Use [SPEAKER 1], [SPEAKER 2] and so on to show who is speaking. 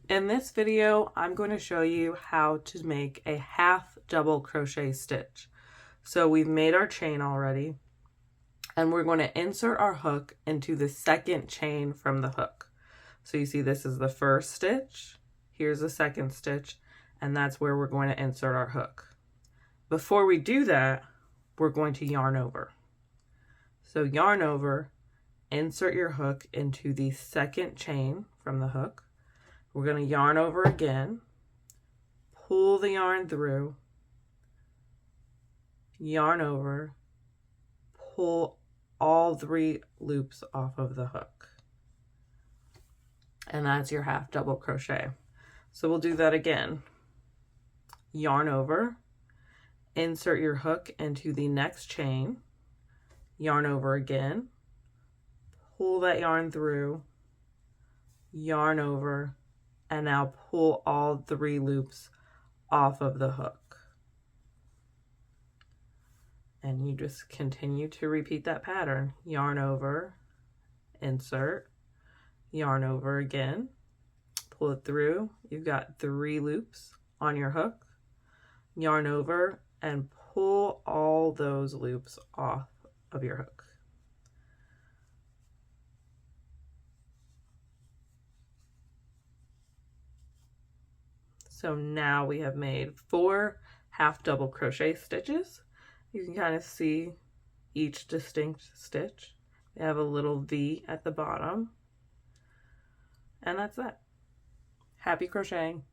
[SPEAKER 1] In this video, I'm going to show you how to make a half double crochet stitch. So we've made our chain already, and we're going to insert our hook into the second chain from the hook. So you see this is the first stitch, here's the second stitch, and that's where we're going to insert our hook. Before we do that, we're going to yarn over. So yarn over, insert your hook into the second chain from the hook. We're going to yarn over again, pull the yarn through, yarn over, pull all 3 loops off of the hook. And that's your half double crochet. So we'll do that again. Yarn over, insert your hook into the next chain, yarn over again, pull that yarn through, yarn over, and now pull all 3 loops off of the hook. And you just continue to repeat that pattern. Yarn over, insert, yarn over again, pull it through. You've got 3 loops on your hook, yarn over, and pull all those loops off of your hook. So now we have made 4 half double crochet stitches. You can kind of see each distinct stitch. They have a little V at the bottom. And that's that. Happy crocheting.